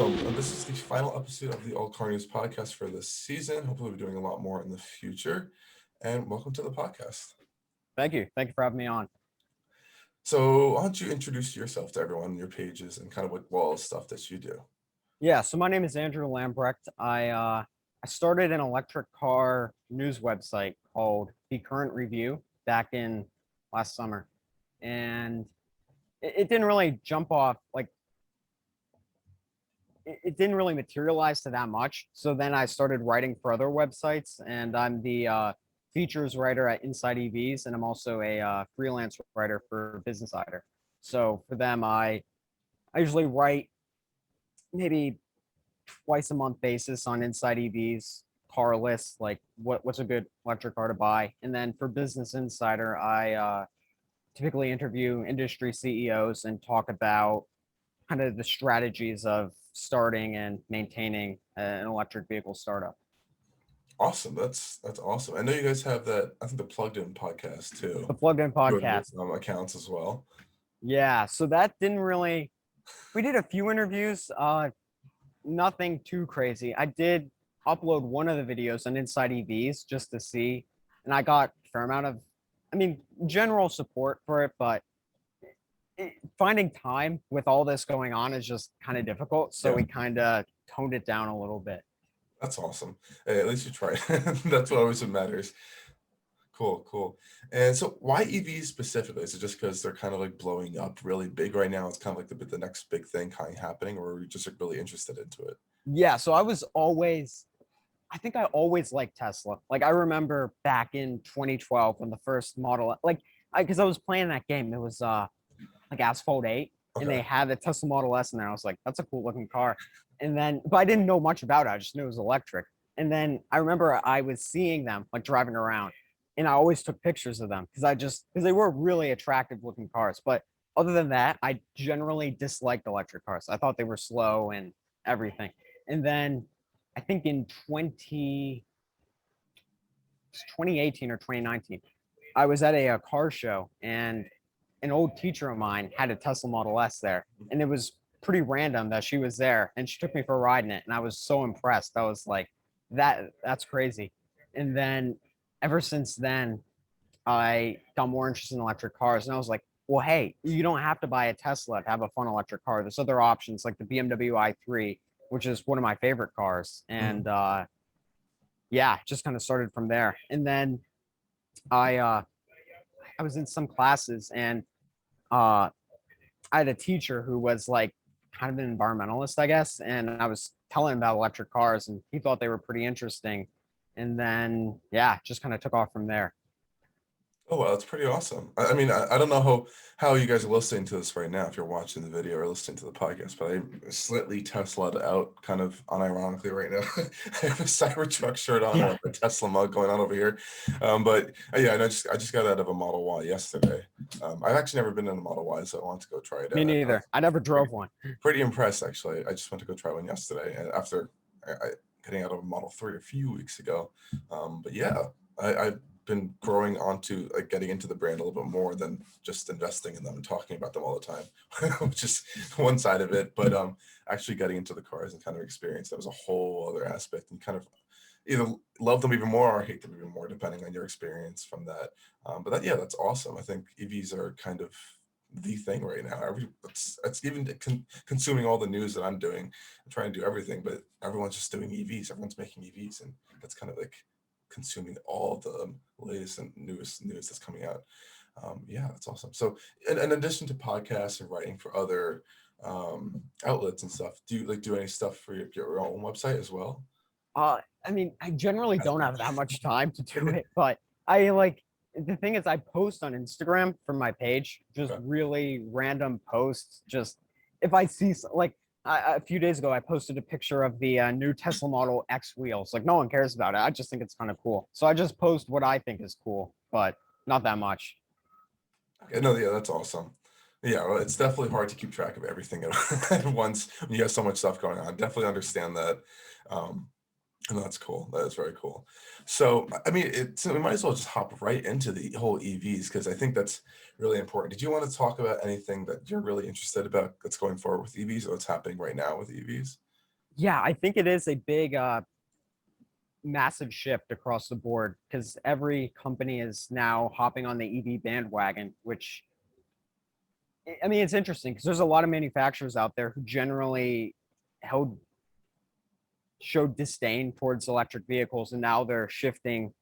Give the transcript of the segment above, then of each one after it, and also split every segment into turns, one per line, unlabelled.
welcome. This is the final episode of the Allcarnews Podcast for this season. Hopefully, we'll be doing a lot more in the future. And welcome to the podcast.
Thank you. Thank you for having me on.
So, why don't you introduce yourself to everyone, your pages, and kind of what all the stuff that you do?
Yeah, so my name is Andrew Lambrecht. I started an electric car news website called TheCurrentReview back in last summer, and it didn't really jump off it didn't really materialize to that much. So then I started writing for other websites, and I'm the features writer at Inside EVs, and I'm also a freelance writer for Business Insider. So for them, I usually write maybe twice a month basis on Inside EVs car lists, like what's a good electric car to buy. And then for Business Insider, I typically interview industry CEOs and talk about kind of the strategies of starting and maintaining an electric vehicle startup.
Awesome. That's awesome. I know you guys have that, I think the Plugged In podcast too.
The Plugged In podcast.
Accounts as well.
Yeah, so that didn't really, we did a few interviews, nothing too crazy. I did upload one of the videos on Inside EVs just to see, and I got a fair amount of, general support for it, but finding time with all this going on is just kind of difficult. So we kind of toned it down a little bit.
That's awesome. Hey, at least you tried. That's what always matters. Cool. And so why EVs specifically? Is it just because they're kind of like blowing up really big right now? It's kind of like the next big thing kind of happening, or are you just like really interested into it?
Yeah, so I think I always liked Tesla. Like I remember back in 2012 when the first model, because I was playing that game. It was like Asphalt 8, and they had the Tesla Model S in there. I was like, that's a cool looking car. And then, but I didn't know much about it. I just knew it was electric. And then I remember I was seeing them like driving around, and I always took pictures of them because they were really attractive looking cars. But other than that, I generally disliked electric cars. I thought they were slow and everything. And then I think in 2018 or 2019, I was at a car show, and an old teacher of mine had a Tesla Model S there, and it was pretty random that she was there, and she took me for a ride in it, and I was so impressed. I was like, that's crazy. And then ever since then, I got more interested in electric cars, and I was like, well, hey, you don't have to buy a Tesla to have a fun electric car. There's other options like the Bmw i3, which is one of my favorite cars. And just kind of started from there. And then I was in some classes, and I had a teacher who was like kind of an environmentalist, I guess. And I was telling him about electric cars, and he thought they were pretty interesting. And then, just kind of took off from there.
Oh, wow, that's pretty awesome. I don't know how you guys are listening to this right now, if you're watching the video or listening to the podcast, but I'm slightly Tesla'd out kind of unironically right now. I have a Cybertruck shirt on, and a Tesla mug going on over here. And I just got out of a Model Y yesterday. I've actually never been in a Model Y, so I wanted to go try it out.
Me neither. I never drove one.
Pretty impressed, actually. I just went to go try one yesterday, and after getting out of a Model 3 a few weeks ago. I've been growing onto getting into the brand a little bit more than just investing in them and talking about them all the time, which is one side of it. But actually getting into the cars and kind of experience that was a whole other aspect, and kind of either love them even more or hate them even more, depending on your experience from that. That's awesome. I think EVs are kind of the thing right now. It's even consuming all the news that I'm doing. I'm trying to do everything, but everyone's just doing EVs. Everyone's making EVs, and that's kind of like consuming all the latest and newest news that's coming out. That's awesome. So in addition to podcasts and writing for other outlets and stuff, do you do any stuff for your own website as well?
I generally don't have that much time to do it, but the thing is, I post on Instagram from my page, just really random posts. Just if I see a few days ago, I posted a picture of the new Tesla Model X wheels. Like, no one cares about it. I just think it's kind of cool. So I just post what I think is cool, but not that much.
Okay, no, that's awesome. Yeah, well, it's definitely hard to keep track of everything at once when you have so much stuff going on. Definitely understand that. And that's cool. That is very cool. So, we might as well just hop right into the whole EVs, because I think that's really important. Did you want to talk about anything that you're really interested about that's going forward with EVs, or what's happening right now with EVs?
Yeah, I think it is a big, massive shift across the board because every company is now hopping on the EV bandwagon, which I mean, it's interesting because there's a lot of manufacturers out there who generally held showed disdain towards electric vehicles, and now they're shifting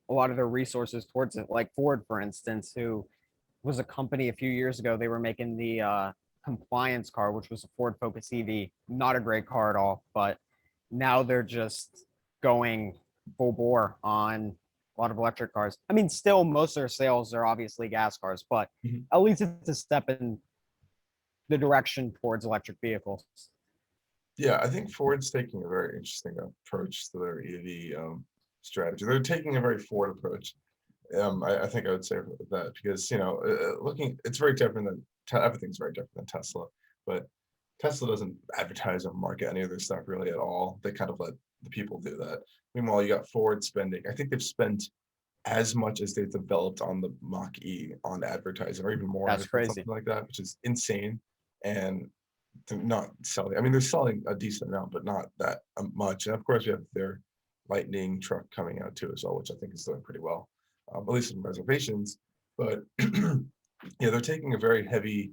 a lot of their resources towards it. Like Ford, for instance, who was a company a few years ago. They were making the compliance car, which was a Ford Focus EV. Not a great car at all, but now they're just going full bore on a lot of electric cars. I mean, still most of their sales are obviously gas cars, but
Mhm.
at least it's a step in the direction towards electric vehicles.
Yeah, I think Ford's taking a very interesting approach to their EV strategy. They're taking a very Ford approach. I think I would say that because looking, it's very different than everything's very different than Tesla, but Tesla doesn't advertise or market any of their stuff really at all. They kind of let the people do that. Meanwhile, you got Ford spending. I think they've spent as much as they've developed on the Mach E on advertising, or even more. I
That's
think something
crazy.
like that, which is insane. And they're not selling. I mean, they're selling a decent amount, but not that much. And of course, we have their Lightning truck coming out too as well, which I think is doing pretty well, at least in reservations. But yeah, they're taking a very heavy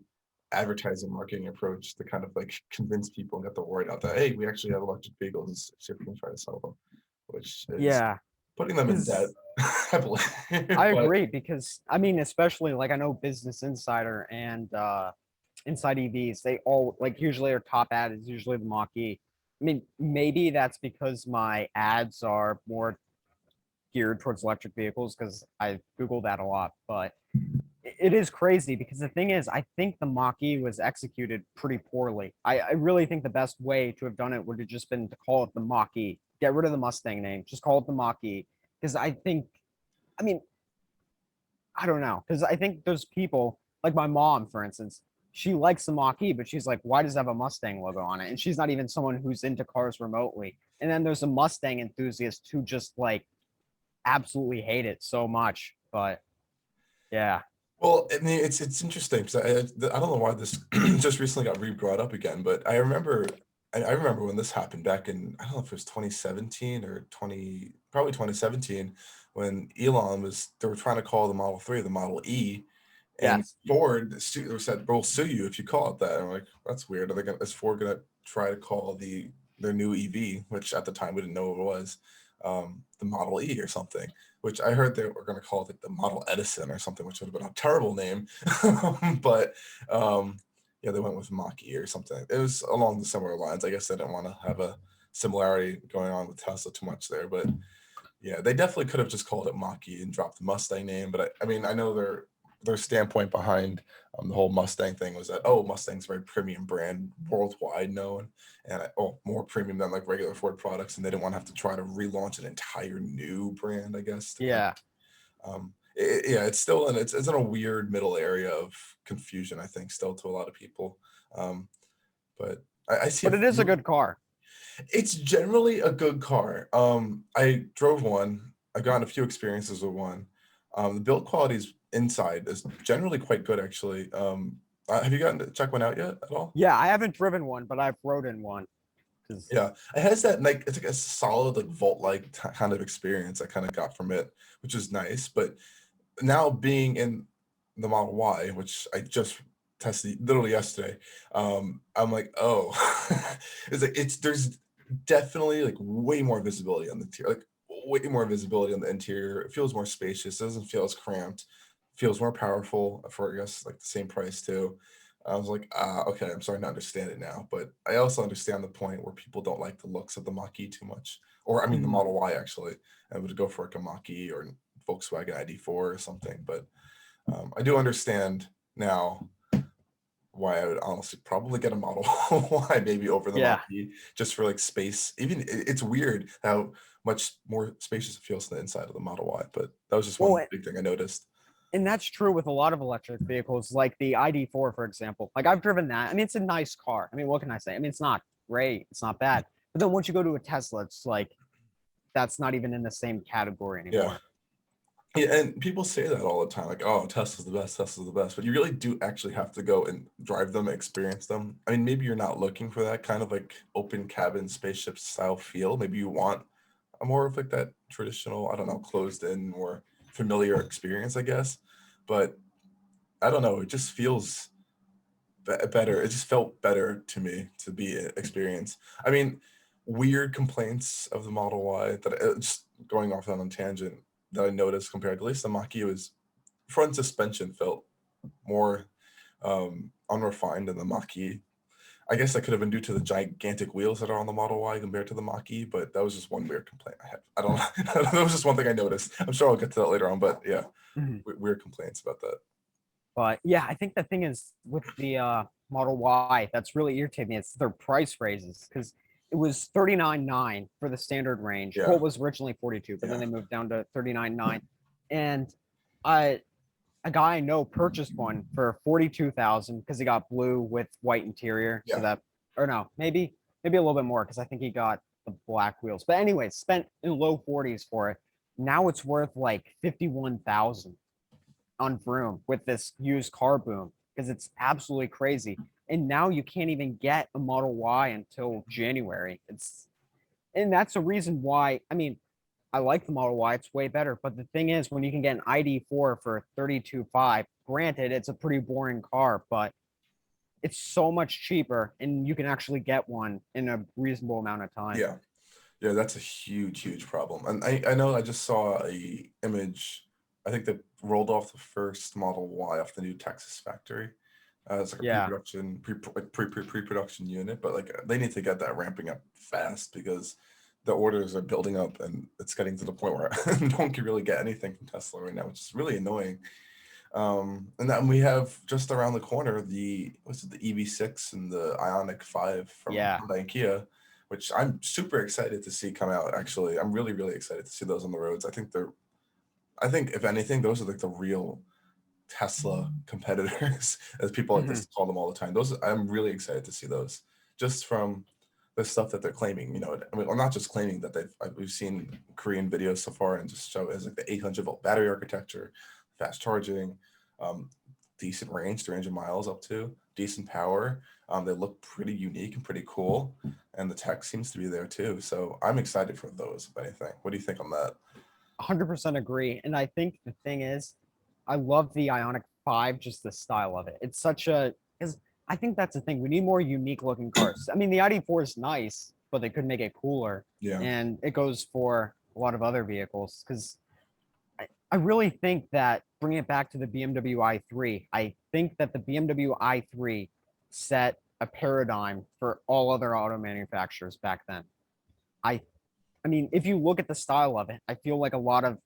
advertising marketing approach to kind of like convince people and get the word out that hey, we actually have electric vehicles, so we can try to sell them, which is
Yeah,
putting them in debt
because
heavily.
I
But
agree. Because I mean, especially like I know Business Insider and Inside EVs, they all like usually their top ad is usually the Mach E. I mean, maybe that's because my ads are more geared towards electric vehicles because I Google that a lot, but it is crazy because the thing is, I think the Mach E was executed pretty poorly. I really think the best way to have done it would have just been to call it the Mach E. Get rid of the Mustang name, just call it the Mach E. Because I think, I mean, I don't know. Because I think there's people like my mom, for instance. She likes the Mach E, but she's like, why does it have a Mustang logo on it? And she's not even someone who's into cars remotely. And then there's a Mustang enthusiast who just like absolutely hate it so much. But yeah,
well, I mean, it's interesting because I don't know why this just recently got re-brought up again, but I remember when this happened back in I don't know if it was 2017 or 2017 when they were trying to call the Model 3 the Model E, and
yes,
Ford said we'll sue you if you call it that. And I'm like, that's weird. Is Ford gonna try to call their new EV, which at the time we didn't know what it was, the Model E or something? Which I heard they were going to call it the Model Edison or something, which would have been a terrible name. But yeah, they went with Mach E or something. It was along the similar lines. I guess they didn't want to have a similarity going on with Tesla too much there. But yeah, they definitely could have just called it Mach E and dropped the Mustang name. But I mean, I know their standpoint behind the whole Mustang thing was that Mustang's a very premium brand, worldwide known, and more premium than like regular Ford products, and they didn't want to have to try to relaunch an entire new brand, I guess, to kind
yeah.
of yeah, it's still it's in a weird middle area of confusion, I think, still to a lot of people. Um, but I see a
But it is a good car.
it's generally a good car. I drove one. I've gotten a few experiences with one. The build quality's inside is generally quite good, actually. Have you gotten to check one out yet at all?
Yeah, I haven't driven one, but I've rode in one. Because
Yeah, it has that like it's like a solid like vault-like kind of experience I kind of got from it, which is nice. But now being in the Model Y, which I just tested literally yesterday, I'm like, oh, there's definitely like way more visibility on the interior, like way more visibility on the interior. It feels more spacious, doesn't feel as cramped, feels more powerful for I guess like the same price too. I was like, okay, I'm starting to understand it now. But I also understand the point where people don't like the looks of the Mach-E too much. Or I mean the Model Y actually. I would go for like a Mach-E or Volkswagen ID4 or something. But I do understand now why I would honestly probably get a Model Y maybe over the
yeah,
Mach-E just for like space. Even it's weird how much more spacious it feels on the inside of the Model Y. But that was just one
well,
big thing I noticed.
and that's true with a lot of electric vehicles, like the ID4, for example. Like I've driven that. I mean, it's a nice car. I mean, what can I say? I mean, it's not great, it's not bad. But then once you go to a Tesla, it's like that's not even in the same category
Yeah.
anymore.
Yeah, and people say that all the time, like, "Oh, Tesla's the best, Tesla's the best," but you really do actually have to go and drive them, experience them. I mean, maybe you're not looking for that kind of like open cabin spaceship style feel. Maybe you want a more of like that traditional, I don't know, closed in, more familiar experience, I guess. But I don't know, it just feels better. It just felt better to me to be experience. I mean, weird complaints of the Model Y that just going off on a tangent that I noticed compared to at least the Mach-E was front suspension felt more unrefined than the Mach-E. I guess that could have been due to the gigantic wheels that are on the Model Y compared to the Mach-E, but that was just one weird complaint I had. I don't know. That was just one thing I noticed. I'm sure I'll get to that later on, but yeah,
Mhm.
weird complaints about that.
But yeah, I think the thing is with the Model Y that's really irritating me. It's their price raises because it was 39.9 for the standard range. Well,
Yeah,
it was originally 42, but then
yeah,
they moved down to 39.9. And I a guy I know purchased one for 42,000 because he got blue with white interior. So
yeah.
that, or no, maybe a little bit more because I think he got the black wheels. But anyways, spent in low 40s for it. Now it's worth like 51,000 on Vroom with this used car boom because it's absolutely crazy. And now you can't even get a Model Y until January. And that's the reason why. I mean, I like the Model Y; it's way better. But the thing is, when you can get an ID4 for 32.5, granted, it's a pretty boring car, but it's so much cheaper, and you can actually get one in a reasonable amount of time.
Yeah. Yeah, that's a huge, huge problem. And I know I just saw a image, I think that rolled off the first Model Y off the new Texas factory. It's like a
Yeah,
pre-production, pre-production unit, but like they need to get that ramping up fast because the orders are building up and it's getting to the point where no one can really get anything from Tesla right now, which is really annoying. And then we have just around the corner what's it, the EV6 and the Ionic 5 from
yeah.
Hyundai and Kia, which I'm super excited to see come out. Actually, I'm really, really excited to see those on the roads. I think if anything, those are like the real Tesla competitors, as people like
Mhm.
to call them all the time. Those I'm really excited to see those, just from the stuff that they're claiming. You know, I mean, well, not just claiming that we've seen Korean videos so far and just show as like the 800-volt battery architecture, fast charging, um, decent range, 300 miles up to, decent power. They look pretty unique and pretty cool, and the tech seems to be there too. So I'm excited for those. If anything, what do you think on that?
100% agree. And I think the thing is, I love the Ionic 5, just the style of it. It's such a, because I think that's the thing. We need more unique looking cars. I mean, the ID4 is nice, but they could make it cooler.
Yeah,
And it goes for a lot of other vehicles because I really think that bringing it back to the BMW i3, I think that the BMW i3 set a paradigm for all other auto manufacturers back then. I I mean, if you look at the style of it, I feel like a lot of,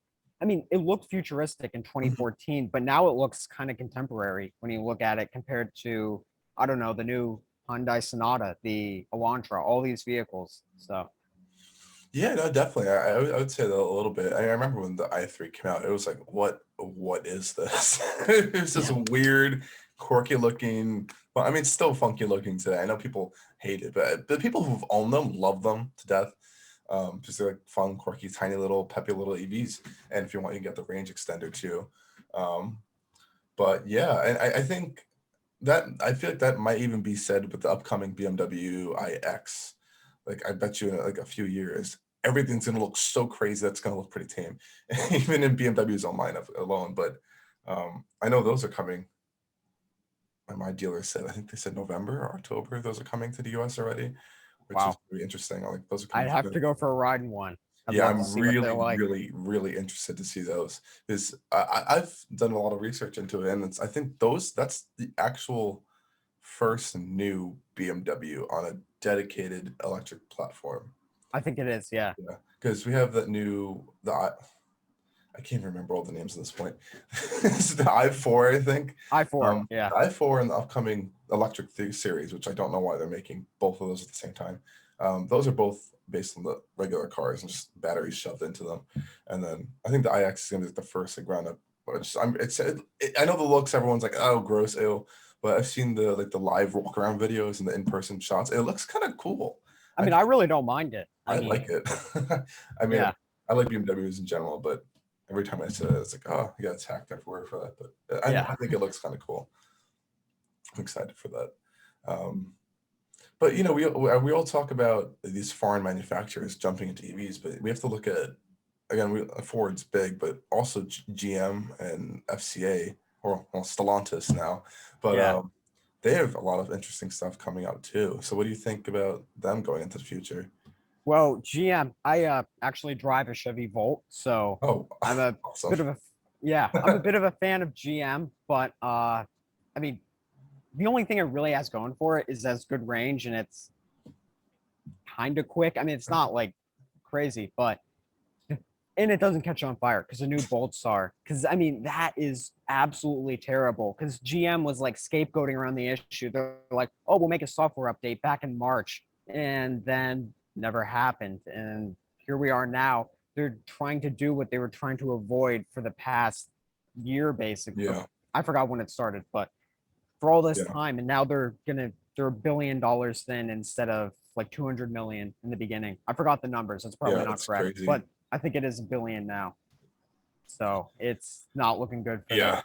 I mean, it looked futuristic in
mhm.
2014, but now it looks kind of contemporary when you look at it compared to, I don't know, the new Hyundai Sonata, the Elantra, all these vehicles. So,
Yeah, no, definitely. I would say that a little bit. I remember when the i3 came out, it was like, what is this? It's just
yeah,
weird, quirky looking. Well, I mean, it's still funky looking today. I know people hate it, but the people who've owned them love them to death. Just they're like fun, quirky, tiny little, peppy little EVs. And if you want, you can get the range extender too. Um, but yeah, and I think that I feel like that might even be said with the upcoming BMW iX. Like I bet you in like a few years, everything's gonna look so crazy that's gonna look pretty tame, even in BMW's own lineup alone. But I know those are coming. My dealer said I think they said November or October. Those are coming to the US already, which is
wow.
really interesting. Like those are
I'd
coming
have
soon.
to go for a ride in one. I'd
Yeah,
love to
I'm
see what they're
really,
like.
really, really interested to see those because I've done a lot of research into it, and I think that's the actual first new BMW on a dedicated electric platform.
I think it is. Yeah.
Yeah, because we have that new I can't remember all the names at this point. It's the i4, I think.
i4. Yeah.
The i4 and the upcoming electric series, which I don't know why they're making both of those at the same time. Those are both based on the regular cars and just batteries shoved into them. And then I think the iX is gonna be like the first like round up. I know the looks. Everyone's like, oh, gross, ew. But I've seen the live walk around videos and the in person shots. It looks kind of cool.
I
I
mean, I really don't mind it. I
I
mean,
like it. I mean,
yeah.
I like BMWs in general, but every time I say it, it's like, oh, yeah, it's hacked everywhere for that. But I think it looks kind of cool. I'm excited for that. But we all talk about these foreign manufacturers jumping into EVs, but we have to look at, again, Ford's big, but also GM and FCA, or well, Stellantis now, but
Yeah.
they have a lot of interesting stuff coming out too. So what do you think about them going into the future?
Well, GM, I actually drive a Chevy Volt, so
Oh,
I'm a
awesome.
bit of a I'm a bit of a fan of GM, but I mean, the only thing it really has going for it is as good range, and it's kind of quick. I mean, it's not like crazy, but and it doesn't catch on fire because the new bolts are. Because I mean, that is absolutely terrible. Because GM was like scapegoating around the issue. They're like, "Oh, we'll make a software update back in March," and then never happened. And here we are now. They're trying to do what they were trying to avoid for the past year, basically.
Yeah,
I forgot when it started, but for all this
yeah,
time, and now they're $1 billion thin instead of like 200 million in the beginning. I forgot the numbers. That's probably
yeah.
not
That's
correct,
crazy.
but I think it is a billion now. So it's not looking good for them.
Yeah,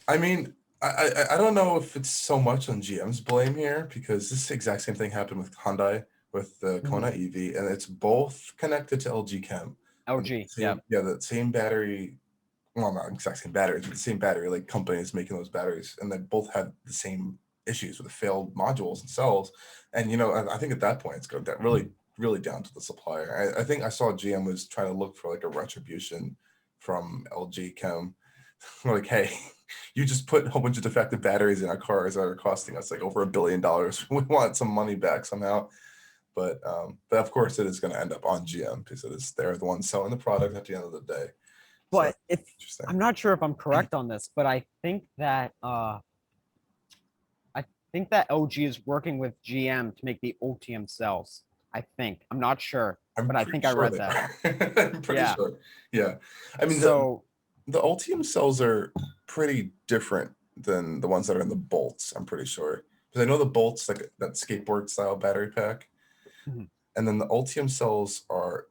I mean, I don't know if it's so much on GM's blame here, because this exact same thing happened with Hyundai with the Kona
Mhm.
EV, and it's both connected to LG Chem. And
LG, yeah.
the same battery, well, not exact same batteries, but the same battery, like companies making those batteries, and they both had the same issues with the failed modules and cells. And I think at that point it's going that really down to the supplier. I think I saw GM was trying to look for like a retribution from LG Chem. Like, hey, you just put a whole bunch of defective batteries in our cars that are costing us like over $1 billion. We want some money back somehow. But of course it is going to end up on GM, because they're the ones selling the product at the end of the day. So
But if
interesting.
I'm not sure if I'm correct on this, but I think that LG is working with GM to make the Ultium cells. I think. I'm not sure,
I'm
but I
pretty
think I
sure
read
they
that.
are. I'm pretty
Yeah.
sure. Yeah. I mean,
So
the Ultium cells are pretty different than the ones that are in the bolts, I'm pretty sure. Because I know the bolts, like that skateboard style battery pack,
mhm,
and then the Ultium cells are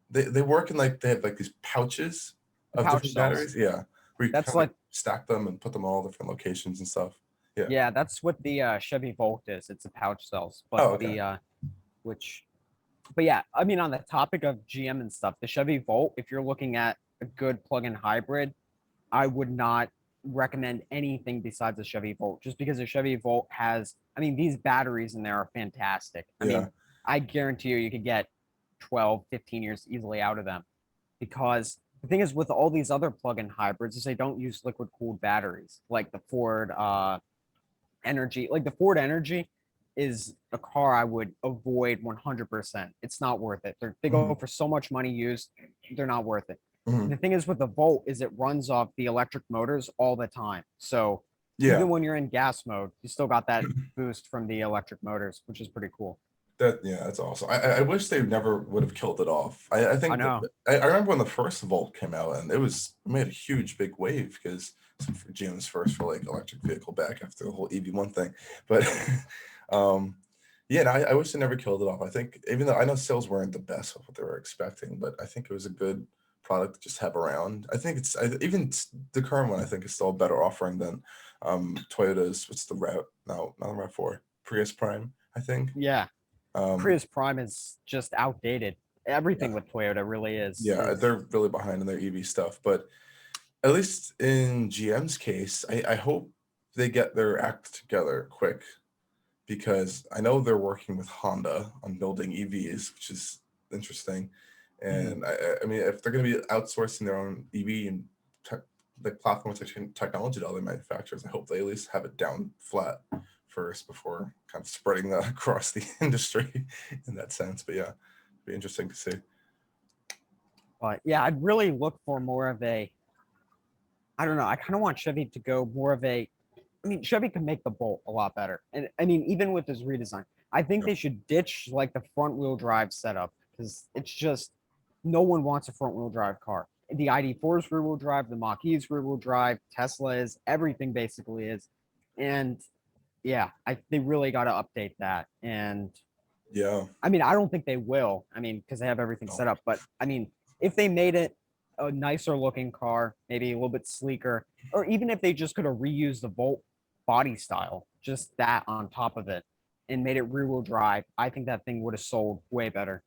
they work in like they have like these pouches
the
of
pouch
different
cells.
batteries. Yeah. Where you
That's
kind of like
like
stack them and put them in all different locations and stuff. Yeah.
yeah, that's what the Chevy Volt is. It's the pouch cells, but
Oh, okay.
which but yeah, I mean, on the topic of GM and stuff, the Chevy Volt, if you're looking at a good plug-in hybrid, I would not recommend anything besides the Chevy Volt, just because the Chevy Volt has, I mean, these batteries in there are fantastic. I
Yeah.
mean, I guarantee you could get 12, 15 years easily out of them, because the thing is with all these other plug-in hybrids is they don't use liquid cooled batteries like the Ford Energy. Like the Ford Energy is a car I would avoid 100%. It's not worth it. They go
Mhm.
for so much money used, they're not worth it.
Mhm.
The thing is with the Volt is it runs off the electric motors all the time. So
Yeah.
even when you're in gas mode, you still got that boost from the electric motors, which is pretty cool.
That's awesome. I wish they never would have killed it off. I
I
think
know.
I remember when the first Volt came out, and it made a huge big wave, because GM's first for like electric vehicle back after the whole EV1 thing. But um yeah, no, I wish they never killed it off. I think, even though I know sales weren't the best of what they were expecting, but I think it was a good product to just have around. I think even the current one I think is still a better offering than Toyota's, what's the route? No, not the RAV4, Prius Prime, I think.
Yeah.
Um,
Prius Prime is just outdated. Everything
yeah,
with Toyota really
yeah,
is
they're really behind in their EV stuff, but at least in GM's case, I hope they get their act together quick, because I know they're working with Honda on building EVs, which is interesting.
mhm.
And I mean, if they're going to be outsourcing their own EV and like platform technology to other manufacturers, I hope they at least have it down flat first before kind of spreading that across the industry in that sense. But yeah, it'd be interesting to see.
But yeah, I'd really look for more of a, I don't know. I kind of want Chevy to go more of a, I mean, Chevy can make the Bolt a lot better. And I mean, even with this redesign, I think
Yeah.
they should ditch like the front wheel drive setup, because it's just no one wants a front wheel drive car. The ID4 is rear wheel drive, the Mach-E is rear wheel drive, Tesla is, everything basically is. And yeah, they really got to update that. And
Yeah.
I mean, I don't think they will. I mean, because they have everything
No.
set up. But I mean, if they made it a nicer looking car, maybe a little bit sleeker, or even if they just could have reused the Volt body style, just that on top of it, and made it rear wheel drive, I think that thing would have sold way better.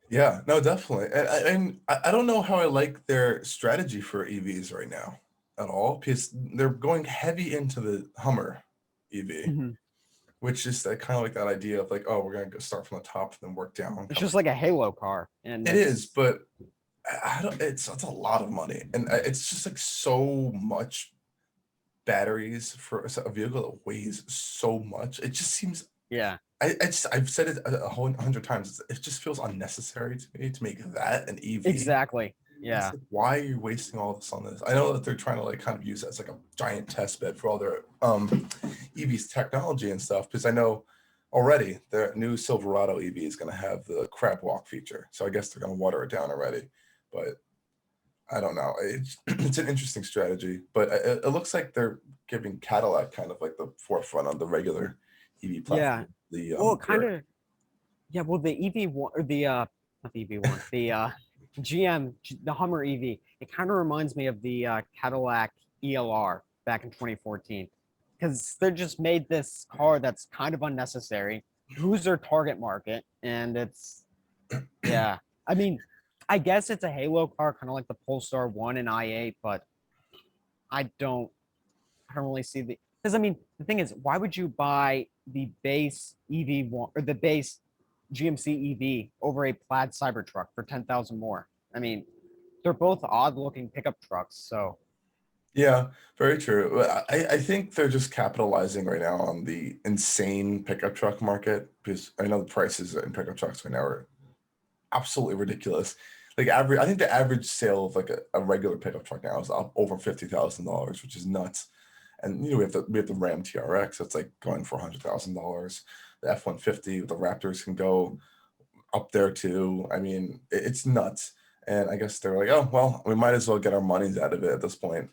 Yeah, no, definitely. And I don't know how I like their strategy for EVs right now at all, because they're going heavy into the Hummer EV,
Mhm.
which is that kind of like that idea of like, oh, we're gonna go start from the top and then work down.
It's
Kind of
just like a Halo car, and
it is,
it's
but I don't. It's a lot of money, and it's just like so much batteries for a vehicle that weighs so much. It just seems.
yeah,
I've said it a whole 100 times. It just feels unnecessary to me to make that an EV.
exactly.
It's
Yeah,
like, why are you wasting all this on this? I know that they're trying to like kind of use it as like a giant test bed for all their EVs technology and stuff. Because I know already their new Silverado EV is going to have the crab walk feature. So I guess they're going to water it down already. But I don't know. It's an interesting strategy. But it looks like they're giving Cadillac kind of like the forefront on the regular EV
yeah.
platform. The
Well, kind of. Yeah, well, the EV one or the not the EV one, the the Hummer EV. It kind of reminds me of the Cadillac ELR back in 2014, because they just made this car that's kind of unnecessary. Who's their target market? And it's yeah. I mean, I guess it's a Halo car, kind of like the Polestar 1 and i8, but I don't I don't really see the because I mean the thing is, why would you buy the base EV one or the base GMC EV over a plaid Cybertruck for 10,000 more? I mean, they're both odd looking pickup trucks, so
Yeah, very true. I think they're just capitalizing right now on the insane pickup truck market because I know the prices in pickup trucks right now are absolutely ridiculous. Like I think the average sale of like a regular pickup truck now is up over $50,000, which is nuts. And we have the Ram TRX that's like going for $100,000. The F-150 with the Raptors can go up there too. I mean, it's nuts. And I guess they're like, oh well, we might as well get our monies out of it at this point.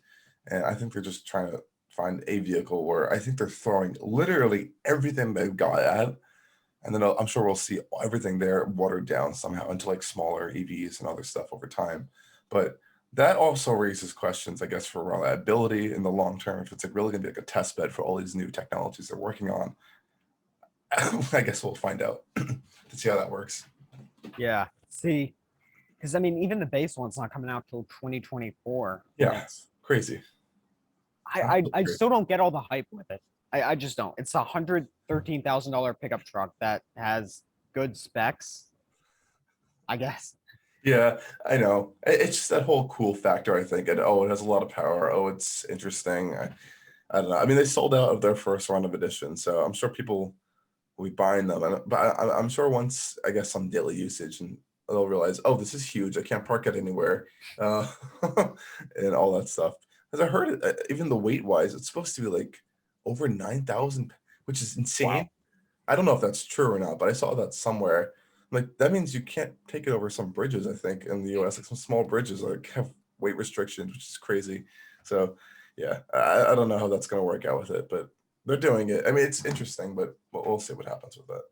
And I think they're just trying to find a vehicle where I think they're throwing literally everything they've got at, and then I'm sure we'll see everything there watered down somehow into like smaller EVs and other stuff over time. But that also raises questions, I guess, for reliability in the long term. If it's like really going to be like a test bed for all these new technologies they're working on, I guess we'll find out to see how that works.
yeah. See, because I mean, even the base one's not coming out till 2024, and
Yeah, crazy.
I
Absolutely.
still don't get all the hype with it. I just don't. It's $113,000 pickup truck that has good specs, I guess.
Yeah, I know. It's just that whole cool factor, I think. And oh, it has a lot of power. Oh, it's interesting. I don't know. I mean, they sold out of their first run of editions, so I'm sure people will be buying them. But I'm sure once, I guess, some daily usage, and they'll realize, oh, this is huge. I can't park it anywhere, uh, and all that stuff. Because I heard it, even the weight wise, it's supposed to be like over 9,000, which is insane.
Wow.
I don't know if that's true or not, but I saw that somewhere. Like that means you can't take it over some bridges, I think, in the US. Like some small bridges like have weight restrictions, which is crazy. So yeah, I don't know how that's gonna work out with it, but they're doing it. I mean, it's interesting, but we'll see what happens with that.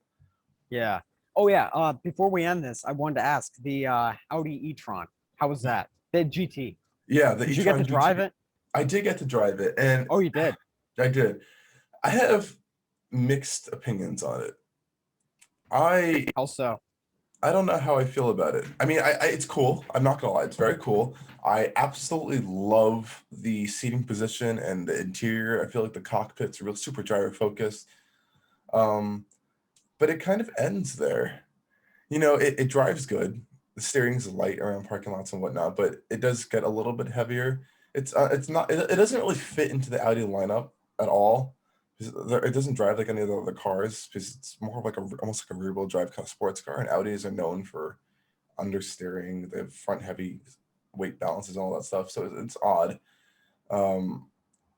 Yeah. Oh yeah. Before we end this, I wanted to ask the Audi e-tron. How was that? The GT.
Yeah, the
Did you get
e-tron
to drive
GT.
it?
I did get to drive it, and
Oh, you did.
I did. I have mixed opinions on it. I
Also,
I don't know how I feel about it. I mean, it's cool. I'm not gonna lie, it's very cool. I absolutely love the seating position and the interior. I feel like the cockpit's real super driver focused. Um, but it kind of ends there. It drives good. The steering's light around parking lots and whatnot, but it does get a little bit heavier. It's not. It doesn't really fit into the Audi lineup at all. It doesn't drive like any of the other cars because it's more of like almost like a rear wheel drive kind of sports car. And Audis are known for understeering, they have front heavy weight balances and all that stuff. So it's odd. Um,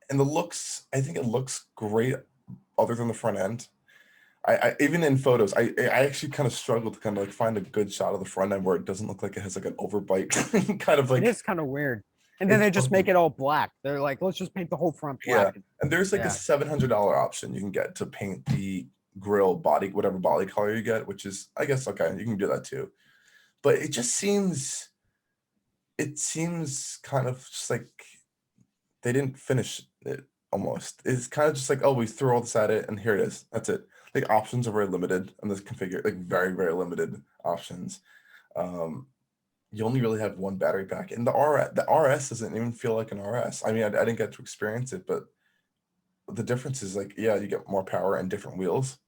and the looks, I think it looks great other than the front end. I even in photos, I actually kind of struggled to kind of like find a good shot of the front end where it doesn't look like it has like an overbite kind of
it
like
is kind of weird. And then
it's
they just make it all black. They're like, let's just paint the whole front
yeah.
black.
And there's like a
Yeah.
$700 option you can get to paint the grill body, whatever body color you get, which is I guess okay, you can do that too. But it just seems it seems kind of just like they didn't finish it almost. It's kind of just like, oh, we threw all this at it and here it is. That's it. Like options are very limited on this configure, like very, very limited options. Um, you only really have one battery pack. And the RS doesn't even feel like an RS. I mean, I didn't get to experience it, but the difference is like, yeah, you get more power and different wheels.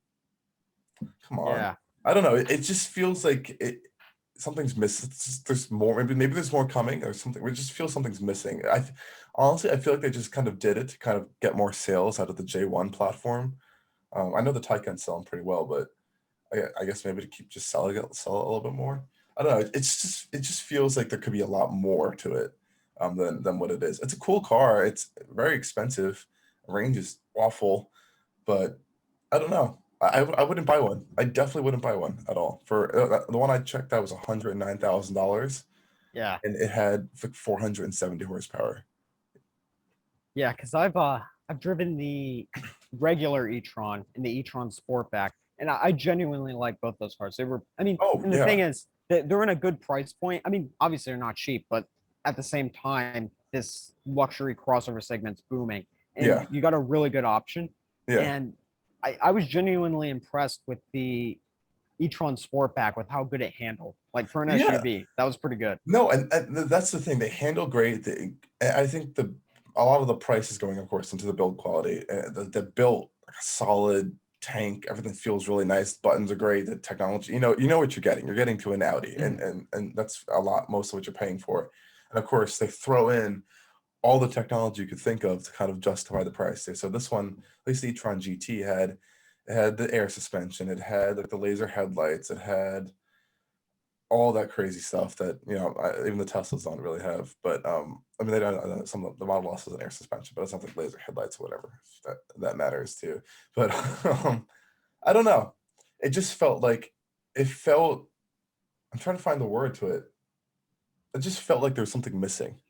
Come on.
Yeah.
I don't know. It just feels like something's missing. There's more. Maybe there's more coming or something. We just feel something's missing. Honestly, I feel like they just kind of did it to kind of get more sales out of the J1 platform. I know the Taycan's selling pretty well, but I guess maybe to keep just sell it a little bit more. I don't know. It just feels like there could be a lot more to it than what it is. It's a cool car. It's very expensive. Range is awful, but I don't know. I wouldn't buy one. I definitely wouldn't buy one at all. For the one I checked, that was $109,000,
Yeah.
and it had like 470 horsepower.
Yeah, because I've driven the regular e-tron and the e-tron Sportback, and I genuinely like both those cars. They were, I mean,
Oh
and the
yeah,
thing is that they're in a good price point. I mean, obviously they're not cheap, but at the same time, this luxury crossover segment's booming, and
yeah,
you got a really good option.
yeah,
And I was genuinely impressed with the e-tron Sportback with how good it handled. Like for an
yeah.
SUV, that was pretty good.
No, and that's the thing. They handle great. I think a lot of the price is going, of course, into the build quality. The built like a solid tank. Everything feels really nice. Buttons are great. The technology, you know what you're getting. You're getting to an Audi,
Mhm.
and that's a lot, most of what you're paying for. And of course, they throw in all the technology you could think of to kind of justify the price. So this one, at least the e-tron GT had the air suspension. It had like the laser headlights. It had all that crazy stuff that even the Teslas don't really have. But I mean, they don't. Some of the Model S has an air suspension, but it's not like laser headlights or whatever. That matters too. But I don't know. It just felt like it felt. I'm trying to find the word to it. It just felt like there was something missing.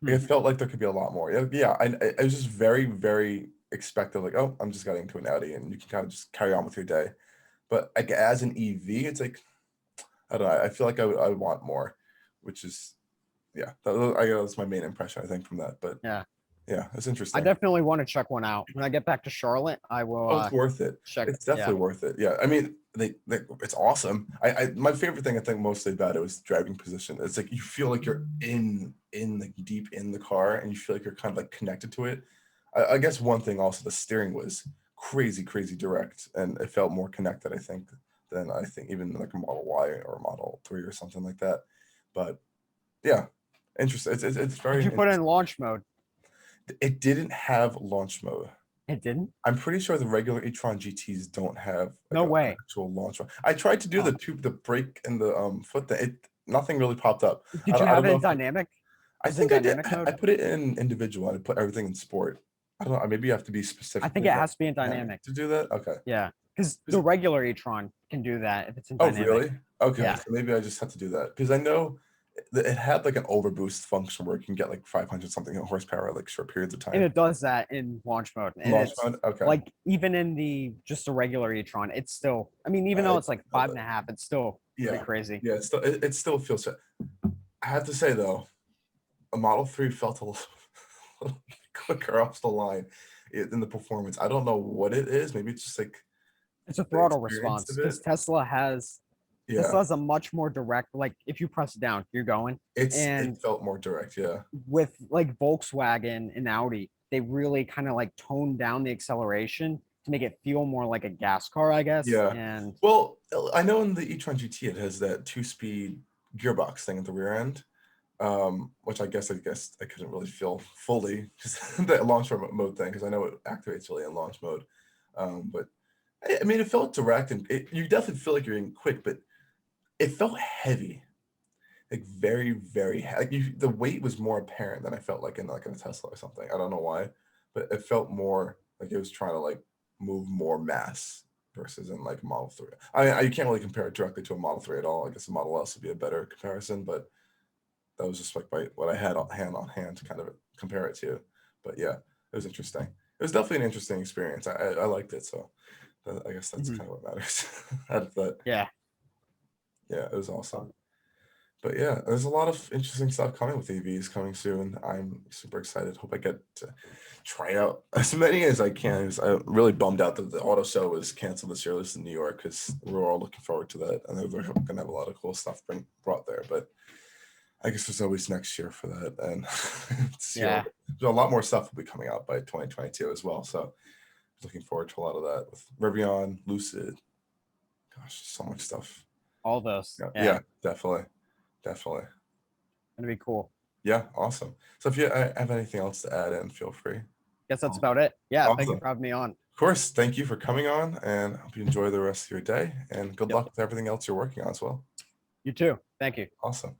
Like, it felt like there could be a lot more. Yeah. I was just very, very expectant. Like, oh, I'm just getting into an Audi, and you can kind of just carry on with your day. But like as an EV, it's like I don't know. I feel like I would want more, which is yeah. I guess that's my main impression I think from that. But
Yeah.
yeah, it's
I
interesting.
definitely want to check one out. When I get back to Charlotte, I will
Oh, it's worth it.
check.
It's
Yeah.
definitely worth it. Yeah, I mean, it's awesome. My favorite thing I think mostly about it was driving position. It's like you feel like you're in like deep in the car, and you feel like you're kind of like connected to it. I guess one thing also, the steering was crazy, crazy direct, and it felt more connected, I think, than I think even like a Model Y or a Model 3 or something like that. But yeah, interesting. It's
Did
very
you put it
interesting.
in launch mode?
It didn't have launch mode.
It didn't.
I'm pretty sure the regular e-tron GTs don't have like
No
an
way.
actual launch mode. I tried to do
Oh.
the brake and the foot thing. Nothing really popped up.
Did you
I
have
don't
it
know
in
if
dynamic?
I
Was it in
think I did.
dynamic
I
mode?
put it in individual. I put everything in sport. I don't know. Maybe you have to be
I think
specifically
it has to be in
dynamic
dynamic.
to do that. Okay.
Yeah, because
Is
the
it-
regular e-tron can do that if it's in
Oh,
dynamic.
really? Okay.
Yeah,
So maybe I just have to do that because I know it had like an overboost function where you can get like 500 something horsepower at like short periods of
and
time.
it does that in launch mode, and
Launch
it's
mode. Okay.
like even in the just the regular e-tron, it's still. I mean, even
I
though
didn't
it's like
know
five and
that.
a half, it's still pretty
Yeah.
crazy.
Yeah. It still feels. I have to say though, a Model 3 felt a little quicker off the line in the performance. I don't know what it is. Maybe it's just like
It's a
the
throttle
experience
response
of it.
because Tesla
Yeah,
has a much more direct. Like if you press it down, you're going.
it
And
felt more direct. Yeah,
with like Volkswagen and Audi, they really kind of like toned down the acceleration to make it feel more like a gas car, I guess.
yeah.
And
Well, I know in the e-tron GT it has that two-speed gearbox thing at the rear end, which I guess I couldn't really feel fully just that launch mode thing because I know it activates really in launch mode. But I mean, it felt direct and you definitely feel like you're in quick, but it felt heavy. Like very, very like the weight was more apparent than I felt like in a Tesla or something. I don't know why, but it felt more like it was trying to like move more mass versus in like a Model 3. You can't really compare it directly to a Model 3 at all. I guess a Model S would be a better comparison, but that was just like what I had on hand to kind of compare it to. But yeah, it was interesting. It was definitely an interesting experience. I liked it, so I guess that's
mhm,
kind of what matters. Out of that,
yeah,
yeah, it was awesome. But yeah, there's a lot of interesting stuff coming with EVs coming soon. I'm super excited. Hope I get to try out as many as I can. 'Cause I'm really bummed out that the auto show was canceled this year, at least in New York, because we're all looking forward to that. And they're going to have a lot of cool stuff brought there. But I guess there's always next year for that. And
Yeah.
a lot more stuff will be coming out by 2022 as well. So looking forward to a lot of that with Rivian, Lucid. Gosh, so much stuff.
All those.
Yeah, definitely. Definitely.
Gonna be cool.
Yeah, awesome. So if you have anything else to add in, feel free.
Guess that's about it. Yeah, thank you
Awesome.
for having me on.
Of course, thank you for coming on, and I hope you enjoy the rest of your day, and good
Yep.
luck with everything else you're working on as well.
You too. Thank you.
Awesome.